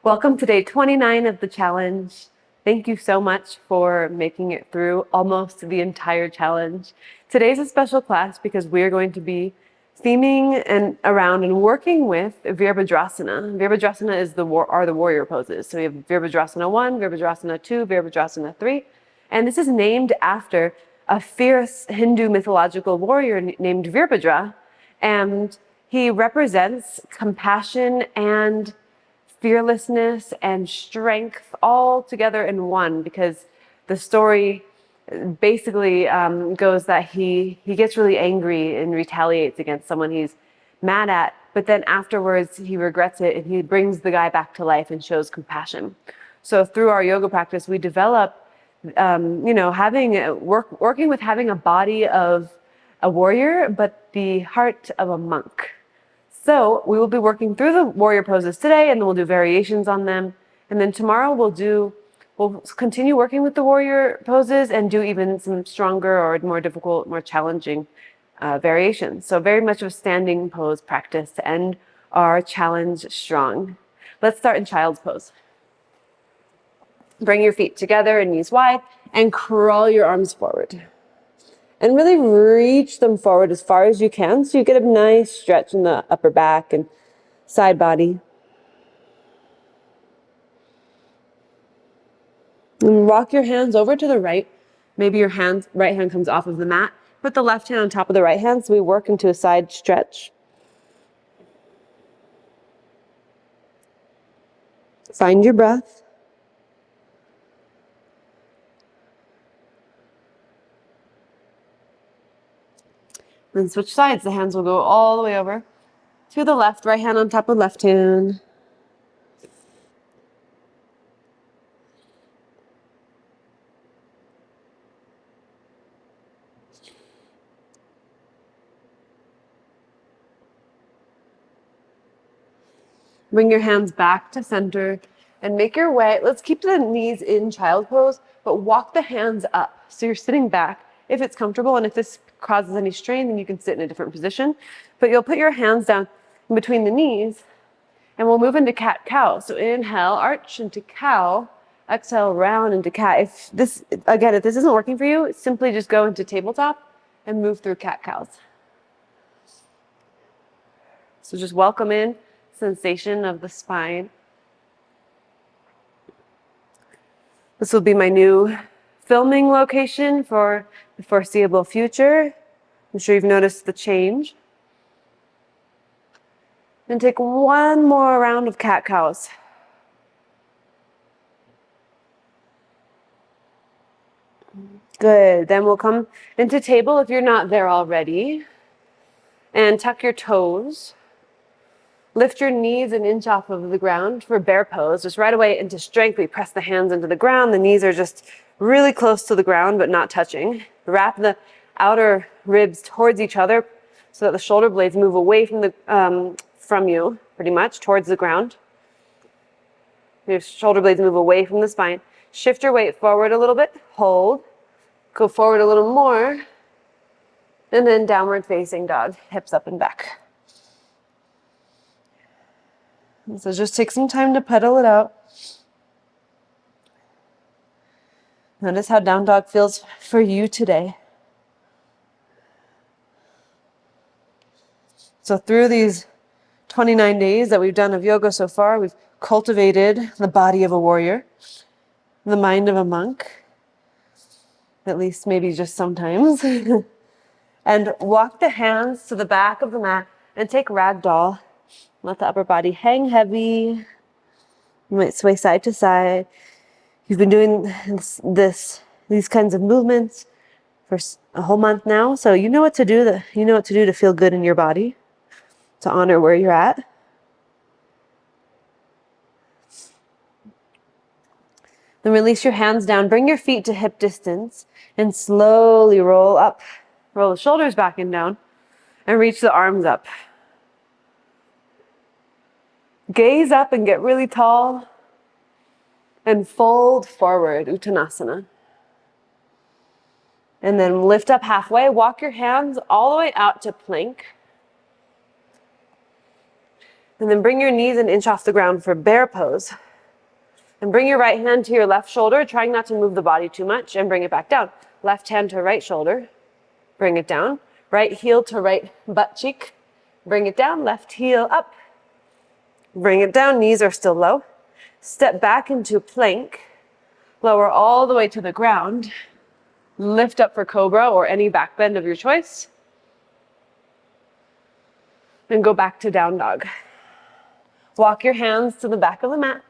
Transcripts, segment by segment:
Welcome to day 29 of the challenge. Thank you so much for making it through almost the entire challenge. Today's a special class because we're going to be theming around and working with Virabhadrasana. Virabhadrasana is are the warrior poses. So we have Virabhadrasana 1, Virabhadrasana 2, Virabhadrasana 3. And this is named after a fierce Hindu mythological warrior named Virabhadra. And he represents compassion and fearlessness and strength all together in one, because the story basically goes that he gets really angry and retaliates against someone he's mad at, but then afterwards he regrets it and he brings the guy back to life and shows compassion. So through our yoga practice, we develop, working with having a body of a warrior, but the heart of a monk. So we will be working through the warrior poses today, and then we'll do variations on them. And then tomorrow we'll continue working with the warrior poses and do even some stronger or more difficult, more challenging variations. So very much of a standing pose practice to end our challenge strong. Let's start in child's pose. Bring your feet together and knees wide and crawl your arms forward. And really reach them forward as far as you can so you get a nice stretch in the upper back and side body. And rock your hands over to the right. Maybe your right hand comes off of the mat. Put the left hand on top of the right hand so we work into a side stretch. Find your breath. Then switch sides. The hands will go all the way over to the left, right hand on top of left hand. Bring your hands back to center and make your way. Let's keep the knees in child pose, but walk the hands up. So you're sitting back if it's comfortable, and if this causes any strain, then you can sit in a different position. But you'll put your hands down in between the knees, and we'll move into cat-cow. So inhale, arch into cow. Exhale, round into cat. If this isn't working for you, simply just go into tabletop and move through cat-cows. So just welcome in sensation of the spine. This will be my new filming location for the foreseeable future. I'm sure you've noticed the change. Then take one more round of cat-cows. Good. Then we'll come into table if you're not there already. And tuck your toes. Lift your knees an inch off of the ground for bear pose. Just right away into strength. We press the hands into the ground. The knees are just really close to the ground, but not touching. Wrap the outer ribs towards each other so that the shoulder blades move away from you, pretty much, towards the ground. Your shoulder blades move away from the spine. Shift your weight forward a little bit. Hold. Go forward a little more. And then downward facing dog. Hips up and back. So just take some time to pedal it out. Notice how down dog feels for you today. So through these 29 days that we've done of yoga so far, we've cultivated the body of a warrior, the mind of a monk, at least maybe just sometimes. And walk the hands to the back of the mat and take ragdoll. Let the upper body hang heavy. You might sway side to side. You've been doing these kinds of movements for a whole month now, so you know what to do. You know what to do to feel good in your body, to honor where you're at. Then release your hands down. Bring your feet to hip distance and slowly roll up. Roll the shoulders back and down and reach the arms up. Gaze up and get really tall and fold forward, Uttanasana. And then lift up halfway. Walk your hands all the way out to plank. And then bring your knees an inch off the ground for bear pose. And bring your right hand to your left shoulder, trying not to move the body too much, and bring it back down. Left hand to right shoulder, bring it down. Right heel to right butt cheek, bring it down. Left heel up, bring it down. Knees are still low. Step back into plank. Lower all the way to the ground. Lift up for cobra or any back bend of your choice. Then go back to down dog. Walk your hands to the back of the mat.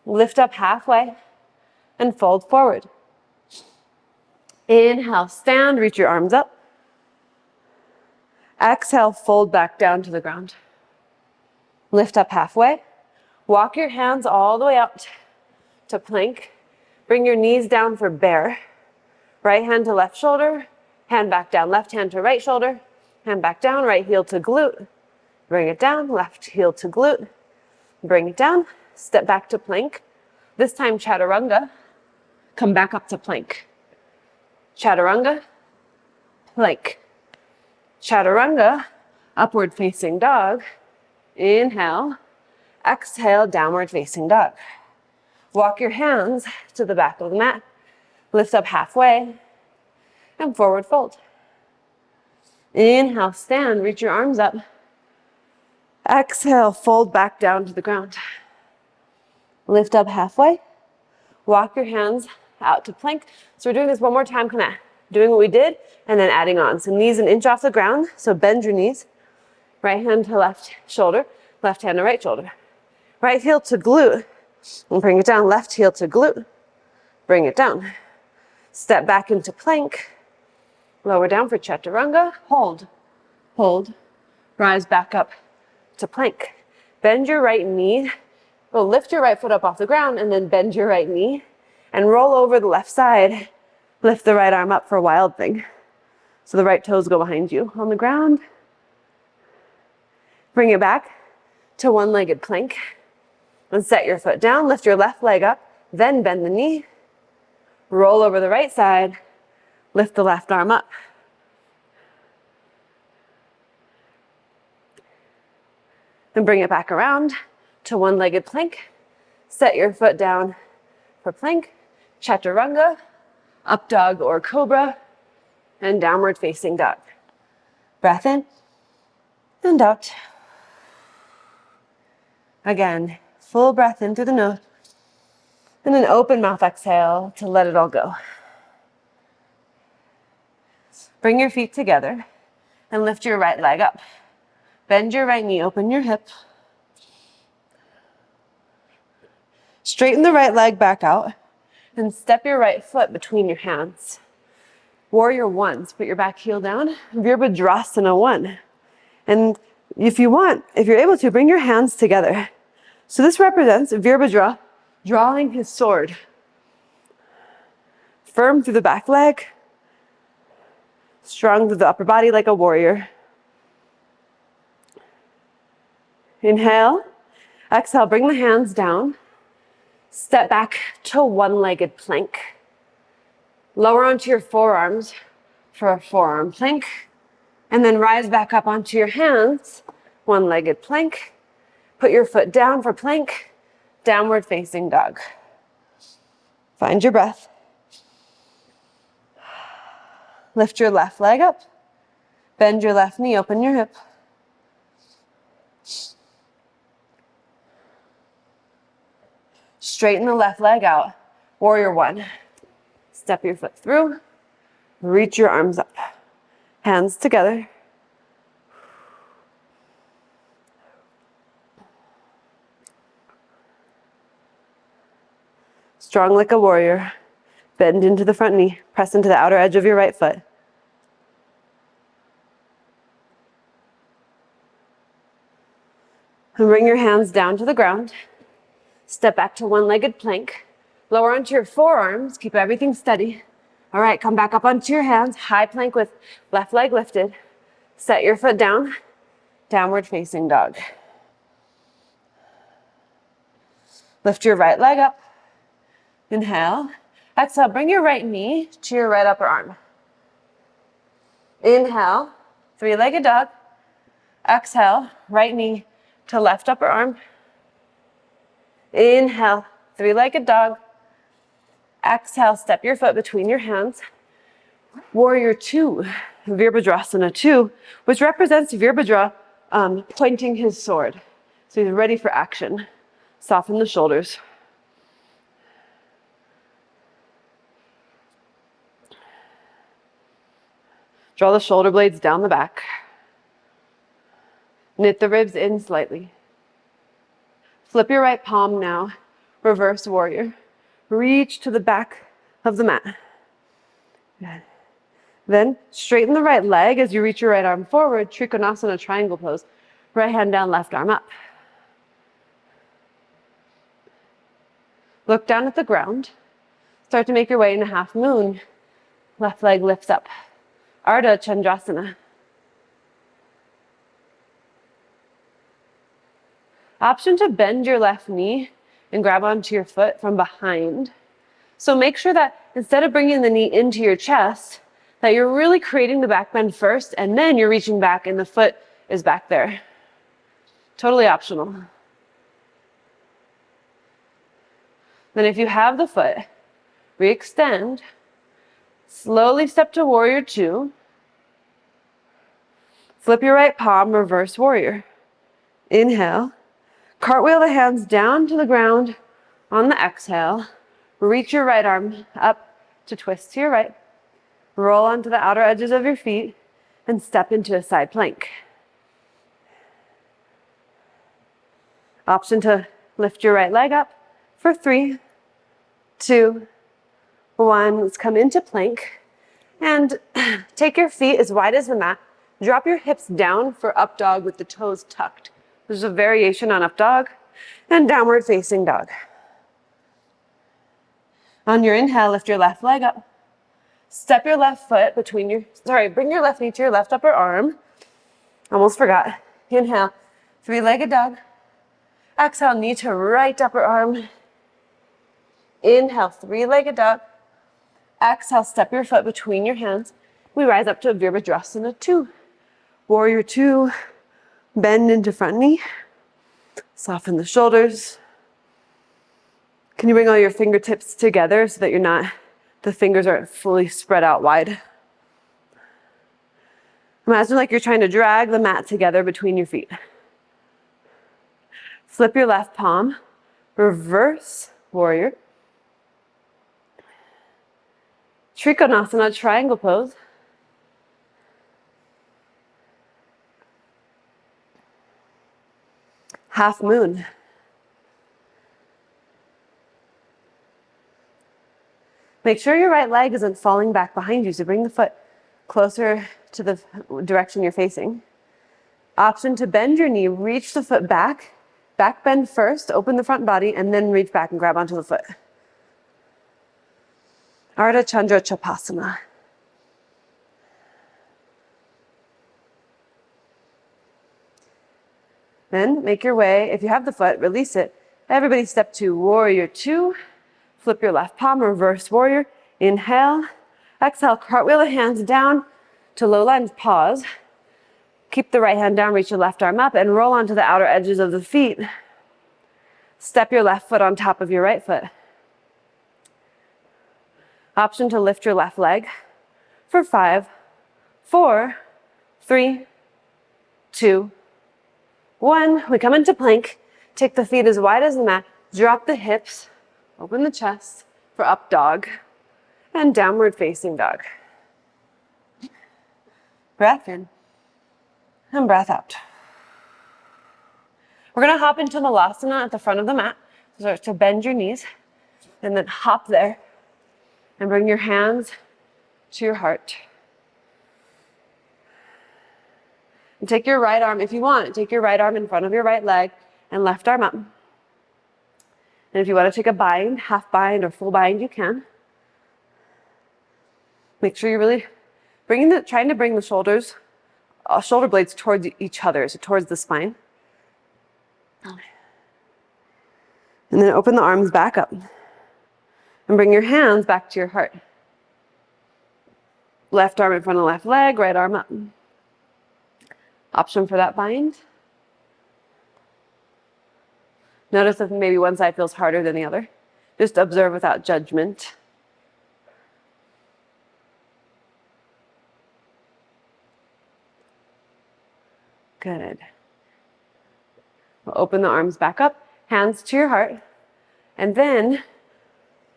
Lift up halfway and fold forward. Inhale, stand, reach your arms up. Exhale, fold back down to the ground. Lift up halfway. Walk your hands all the way out to plank. Bring your knees down for bear. Right hand to left shoulder, hand back down. Left hand to right shoulder, hand back down. Right heel to glute. Bring it down. Left heel to glute. Bring it down. Step back to plank. This time chaturanga. Come back up to plank. Chaturanga, plank. Chaturanga, upward facing dog. Inhale. Exhale, downward facing dog. Walk your hands to the back of the mat. Lift up halfway and forward fold. Inhale, stand, reach your arms up. Exhale, fold back down to the ground. Lift up halfway. Walk your hands out to plank. So we're doing this one more time, kind of doing what we did and then adding on. So knees an inch off the ground. So bend your knees. Right hand to left shoulder, left hand to right shoulder. Right heel to glute and bring it down. Left heel to glute, bring it down. Step back into plank. Lower down for chaturanga. Hold, hold. Rise back up to plank. Bend your right knee. Well, lift your right foot up off the ground and then bend your right knee and roll over the left side. Lift the right arm up for a wild thing. So the right toes go behind you on the ground. Bring it back to one-legged plank and set your foot down. Lift your left leg up, then bend the knee. Roll over the right side. Lift the left arm up. Then bring it back around to one-legged plank. Set your foot down for plank, chaturanga, up dog or cobra, and downward facing dog. Breath in and out. Again, full breath in through the nose, and an open mouth exhale to let it all go. Bring your feet together and lift your right leg up. Bend your right knee, open your hip. Straighten the right leg back out and step your right foot between your hands. Warrior one, so put your back heel down, Virabhadrasana 1. And if you want, if you're able to, bring your hands together. So this represents Virabhadra drawing his sword. Firm through the back leg, strong through the upper body like a warrior. Inhale, exhale, bring the hands down. Step back to one-legged plank. Lower onto your forearms for a forearm plank. And then rise back up onto your hands, one-legged plank. Put your foot down for plank, downward facing dog. Find your breath. Lift your left leg up. Bend your left knee, open your hip. Straighten the left leg out. Warrior one. Step your foot through. Reach your arms up. Hands together. Strong like a warrior. Bend into the front knee. Press into the outer edge of your right foot. And bring your hands down to the ground. Step back to one-legged plank. Lower onto your forearms. Keep everything steady. All right, come back up onto your hands. High plank with left leg lifted. Set your foot down. Downward facing dog. Lift your right leg up. Inhale. Exhale, bring your right knee to your right upper arm. Inhale, three-legged dog. Exhale, right knee to left upper arm. Inhale, three-legged dog. Exhale, step your foot between your hands. Warrior two, Virabhadrasana 2, which represents Virabhadra pointing his sword. So he's ready for action. Soften the shoulders. Draw the shoulder blades down the back. Knit the ribs in slightly. Flip your right palm now. Reverse warrior. Reach to the back of the mat. Good. Then straighten the right leg as you reach your right arm forward. Trikonasana, triangle pose. Right hand down, left arm up. Look down at the ground. Start to make your way in a half moon. Left leg lifts up. Ardha Chandrasana. Option to bend your left knee and grab onto your foot from behind. So make sure that instead of bringing the knee into your chest, that you're really creating the back bend first, and then you're reaching back and the foot is back there. Totally optional. Then if you have the foot, re-extend. Slowly step to warrior two. Flip your right palm, reverse warrior. Inhale. Cartwheel the hands down to the ground on the exhale. Reach your right arm up to twist to your right. Roll onto the outer edges of your feet and step into a side plank. Option to lift your right leg up for 3, 2, 1. Let's come into plank and take your feet as wide as the mat. Drop your hips down for up dog with the toes tucked. There's a variation on up dog and downward facing dog. On your inhale, lift your left leg up. Step your left foot between bring your left knee to your left upper arm. Almost forgot. Inhale, three-legged dog. Exhale, knee to right upper arm. Inhale, three-legged dog. Exhale, step your foot between your hands. We rise up to Virabhadrasana 2. Warrior 2, bend into front knee. Soften the shoulders. Can you bring all your fingertips together so that the fingers aren't fully spread out wide? Imagine like you're trying to drag the mat together between your feet. Flip your left palm, reverse warrior. Trikonasana, triangle pose. Half moon. Make sure your right leg isn't falling back behind you, so bring the foot closer to the direction you're facing. Option to bend your knee, reach the foot back. Back bend first, open the front body, and then reach back and grab onto the foot. Ardha Chandra Chapasana. Then make your way, if you have the foot, release it. Everybody step to warrior 2. Flip your left palm, reverse warrior. Inhale. Exhale, cartwheel the hands down to low lunge, pause. Keep the right hand down, reach your left arm up, and roll onto the outer edges of the feet. Step your left foot on top of your right foot. Option to lift your left leg for 5, 4, 3, 2, 1. We come into plank. Take the feet as wide as the mat. Drop the hips. Open the chest for up dog and downward facing dog. Breath in and breath out. We're going to hop into Malasana at the front of the mat. Start to bend your knees and then hop there and bring your hands to your heart. And take your right arm, if you want, take your right arm in front of your right leg and left arm up. And if you want to take a bind, half bind or full bind, you can. Make sure you're really trying to bring the shoulder blades towards each other, so towards the spine. And then open the arms back up. And bring your hands back to your heart. Left arm in front of the left leg, right arm up. Option for that bind. Notice if maybe one side feels harder than the other. Just observe without judgment. Good. We'll open the arms back up, hands to your heart, and then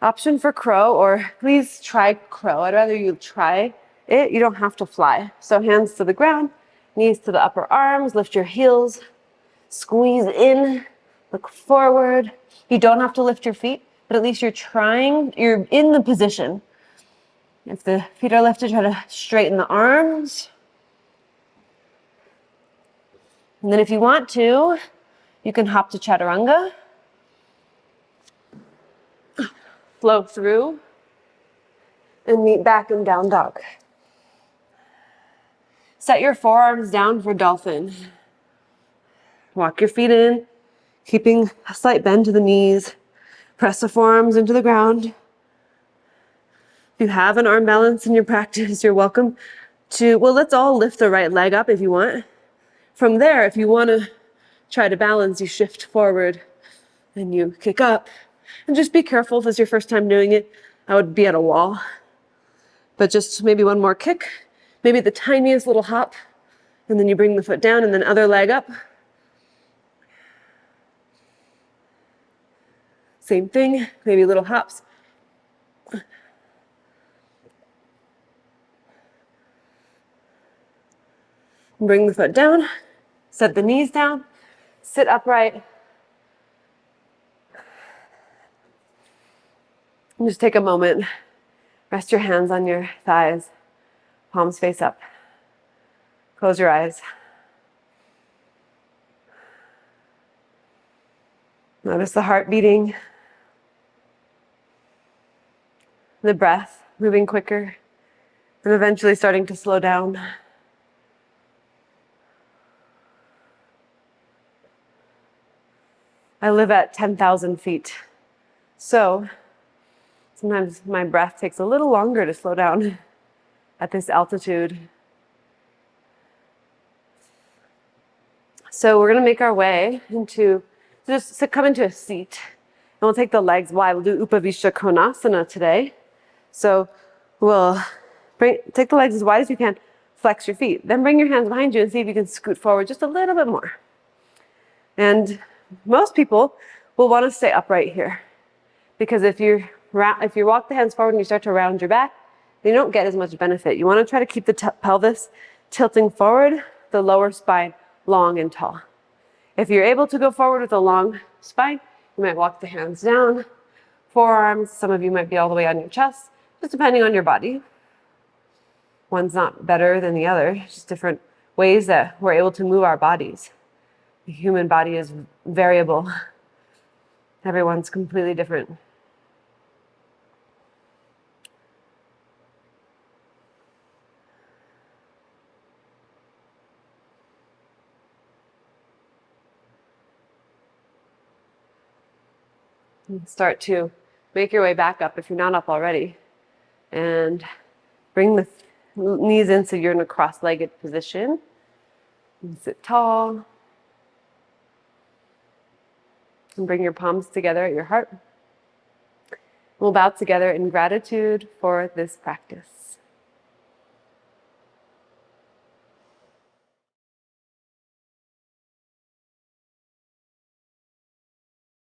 option for crow, or please try crow. I'd rather you try it. You don't have to fly. So hands to the ground, knees to the upper arms, lift your heels, squeeze in, look forward. You don't have to lift your feet, but at least you're trying, you're in the position. If the feet are lifted, try to straighten the arms. And then if you want to, you can hop to chaturanga. Flow through and meet back in down dog. Set your forearms down for dolphin. Walk your feet in, keeping a slight bend to the knees. Press the forearms into the ground. If you have an arm balance in your practice, you're welcome to, well, let's all lift the right leg up if you want. From there, if you want to try to balance, you shift forward and you kick up. And just be careful if it's your first time doing it. I would be at a wall. But just maybe one more kick, maybe the tiniest little hop, and then you bring the foot down and then other leg up. Same thing, maybe little hops. Bring the foot down, set the knees down, sit upright. And just take a moment, rest your hands on your thighs, palms face up. Close your eyes. Notice the heart beating, the breath moving quicker, and eventually starting to slow down. I live at 10,000 feet, so sometimes my breath takes a little longer to slow down at this altitude. So we're going to make our way into, just come into a seat. And we'll take the legs wide. We'll do Upavishta Konasana today. So we'll take the legs as wide as you can, flex your feet. Then bring your hands behind you and see if you can scoot forward just a little bit more. And most people will want to stay upright here, because if you walk the hands forward and you start to round your back, then you don't get as much benefit. You want to try to keep the pelvis tilting forward, the lower spine long and tall. If you're able to go forward with a long spine, you might walk the hands down, forearms. Some of you might be all the way on your chest, just depending on your body. One's not better than the other, just different ways that we're able to move our bodies. The human body is variable. Everyone's completely different. And start to make your way back up if you're not up already. And bring the knees in so you're in a cross-legged position. And sit tall. And bring your palms together at your heart. We'll bow together in gratitude for this practice.